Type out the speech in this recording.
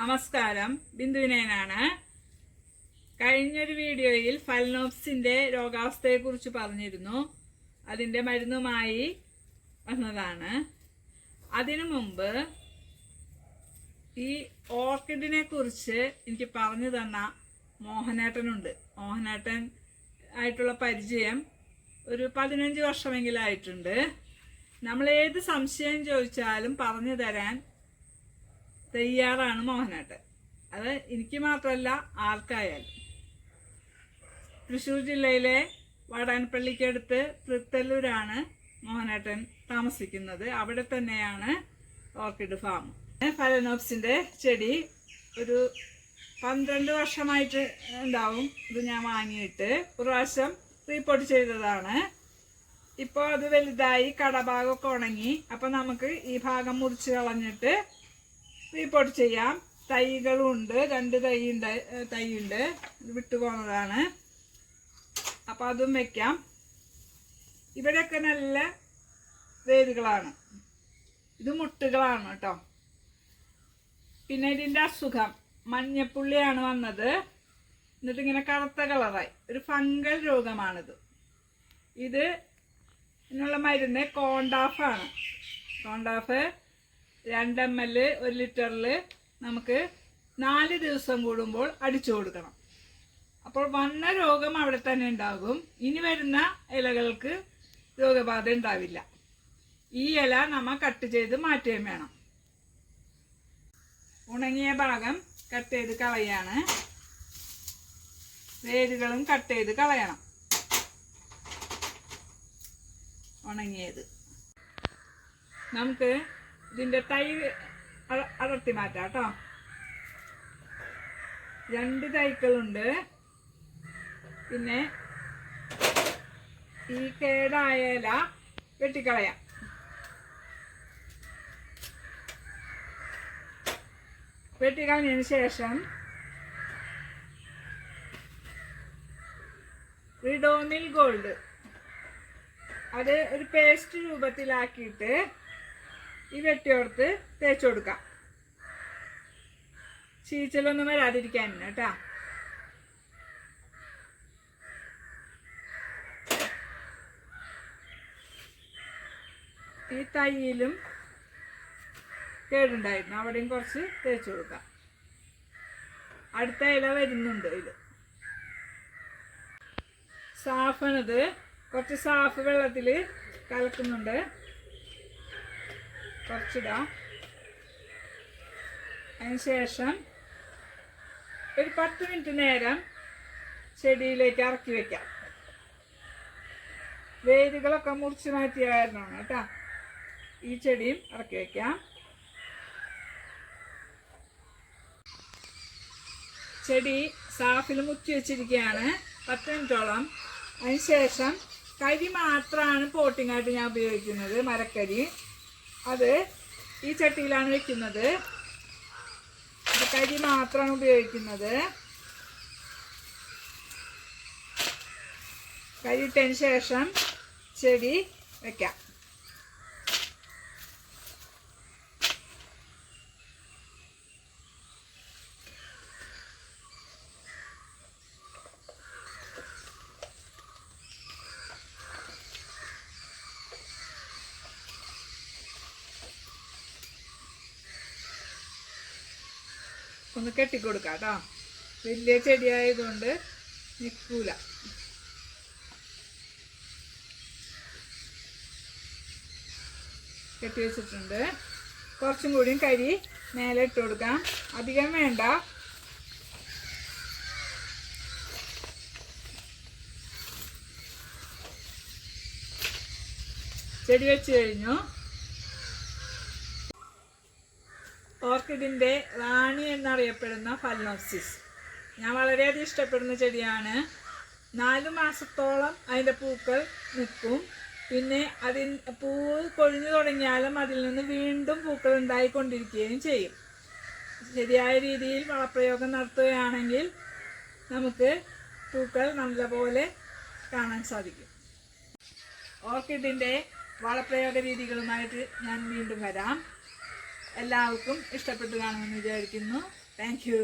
നമസ്കാരം, ബിന്ദുവിനാണ്. കഴിഞ്ഞൊരു വീഡിയോയിൽ ഫലനോപ്സിൻ്റെ രോഗാവസ്ഥയെക്കുറിച്ച് പറഞ്ഞിരുന്നു. അതിൻ്റെ മരുന്നുമായി വന്നതാണ്. അതിനു മുമ്പ് ഈ ഓർക്കിഡിനെ കുറിച്ച് എനിക്ക് പറഞ്ഞു തന്ന മോഹനേട്ടനുണ്ട്. മോഹനേട്ടൻ ആയിട്ടുള്ള പരിചയം ഒരു 15 വർഷമെങ്കിലും ആയിട്ടുണ്ട്. നമ്മളേത് സംശയം ചോദിച്ചാലും പറഞ്ഞു തരാൻ തയ്യാറാണ് മോഹനേട്ടൻ. അത് എനിക്ക് മാത്രമല്ല, ആർക്കായാലും. തൃശ്ശൂർ ജില്ലയിലെ വാടാനപ്പള്ളിക്കടുത്ത് തൃത്തല്ലൂരാണ് മോഹനേട്ടൻ താമസിക്കുന്നത്. അവിടെ തന്നെയാണ് ഓർക്കിഡ് ഫാം. ഫലനോപ്സിൻ്റെ ചെടി ഒരു 12 വർഷമായിട്ട് ഉണ്ടാവും. ഇത് ഞാൻ വാങ്ങിയിട്ട് ഒരു പ്രാവശ്യം റീപോർട്ട് ചെയ്തതാണ്. ഇപ്പോൾ അത് വലുതായി, കടഭാഗമൊക്കെ ഉണങ്ങി. അപ്പം നമുക്ക് ഈ ഭാഗം മുറിച്ച് കളഞ്ഞിട്ട് റീപോർട്ട് ചെയ്യാം. തൈകളും ഉണ്ട്, 2 തൈയുണ്ട്, വിട്ടുപോകുന്നതാണ്. അപ്പം അതും വയ്ക്കാം. ഇവിടെയൊക്കെ നല്ല വേരുകളാണ്. ഇത് മുട്ടുകളാണ് കേട്ടോ. പിന്നെ ഇതിൻ്റെ അസുഖം മഞ്ഞപ്പുള്ളിയാണ് വന്നത്. എന്നിട്ട് ഇങ്ങനെ കറുത്ത കളറായി ഒരു ഫംഗൽ രോഗമാണിത്. ഇതിനുള്ള മരുന്ന് കോണ്ടാഫാണ്. കോണ്ടാഫ് 2 ml 1 ലിറ്ററിൽ നമുക്ക് 4 ദിവസം കൂടുമ്പോൾ അടിച്ചു കൊടുക്കണം. അപ്പോൾ വന്ന രോഗം അവിടെ തന്നെ ഉണ്ടാകും. ഇനി വരുന്ന ഇലകൾക്ക് രോഗബാധ ഉണ്ടാവില്ല. ഈ ഇല നമ്മൾ കട്ട് ചെയ്ത് മാറ്റുകയും വേണം. ഉണങ്ങിയ ഭാഗം കട്ട് ചെയ്ത് കളയാണ്. വേരുകളും കട്ട് ചെയ്ത് കളയണം. ഉണങ്ങിയത് നമുക്ക് ഇതിൻ്റെ തൈ അടർത്തി മാറ്റാം കേട്ടോ. 2 തൈകളുണ്ട്. പിന്നെ ഈ കേടായ ഇല വെട്ടിക്കളയാം. വെട്ടിക്കളഞ്ഞതിന് ശേഷം റിഡോനിൽ ഗോൾഡ് അത് ഒരു പേസ്റ്റ് രൂപത്തിലാക്കിയിട്ട് ഈ വെട്ടിയോർത്ത് തേച്ച് കൊടുക്കാം. ചീച്ചലൊന്നും വരാതിരിക്കാൻ കേട്ടോ. ഈ തൈയിലും കേടുണ്ടായിരുന്നു, അവിടെയും കുറച്ച് തേച്ച് കൊടുക്കാം. അടുത്ത ഇല വരുന്നുണ്ട്. ഇത് സാഫാണിത്. കുറച്ച് സാഫ് വെള്ളത്തിൽ കലക്കുന്നുണ്ട്. കുറച്ചിടാം. അതിന് ശേഷം ഒരു 10 മിനിറ്റ് നേരം ചെടിയിലേക്ക് ഇറക്കി വയ്ക്കാം. വേരുകളൊക്കെ മുറിച്ച് മാറ്റിയ കാരണമാണ് കേട്ടോ. ഈ ചെടിയും ഇറക്കി വയ്ക്കാം. ചെടി സാഫിൽ മുറ്റി വെച്ചിരിക്കുകയാണ് 10 മിനിറ്റോളം. അതിന് ശേഷം കരി മാത്രമാണ് പോട്ടിങ്ങായിട്ട് ഞാൻ ഉപയോഗിക്കുന്നത്, മരക്കരി. അത് ഈ ചട്ടിയിലാണ് വെക്കുന്നത്. കരി മാത്രമാണ് ഉപയോഗിക്കുന്നത്. കരി ഇട്ടതിന് ശേഷം ചെടി വെക്കാം. ഒന്ന് കെട്ടിക്കൊടുക്കാം കേട്ടോ. വലിയ ചെടിയായതുകൊണ്ട് നിൽക്കൂല. കെട്ടി വെച്ചിട്ടുണ്ട്. കുറച്ചും കൂടിയും കരി മേലെ ഇട്ട് കൊടുക്കാം. അധികം വേണ്ട. ചെടി വെച്ച് കഴിഞ്ഞു. ഓർക്കിഡിൻ്റെ റാണി എന്നറിയപ്പെടുന്ന ഫലനോപ്സിസ് ഞാൻ വളരെയധികം ഇഷ്ടപ്പെടുന്ന ചെടിയാണ്. 4 മാസത്തോളം അതിൻ്റെ പൂക്കൾ നിൽക്കും. പിന്നെ പൂവ് കൊഴിഞ്ഞു തുടങ്ങിയാലും അതിൽ നിന്ന് വീണ്ടും പൂക്കൾ ഉണ്ടായിക്കൊണ്ടിരിക്കുകയും ചെയ്യും. ശരിയായ രീതിയിൽ വളപ്രയോഗം നടത്തുകയാണെങ്കിൽ നമുക്ക് പൂക്കൾ നല്ലപോലെ കാണാൻ സാധിക്കും. ഓർക്കിഡിൻ്റെ വളപ്രയോഗ രീതികളുമായിട്ട് ഞാൻ വീണ്ടും വരാം. എല്ലാവർക്കും ഇഷ്ടപ്പെട്ട് കാണുമെന്ന് വിചാരിക്കുന്നു. Thank you.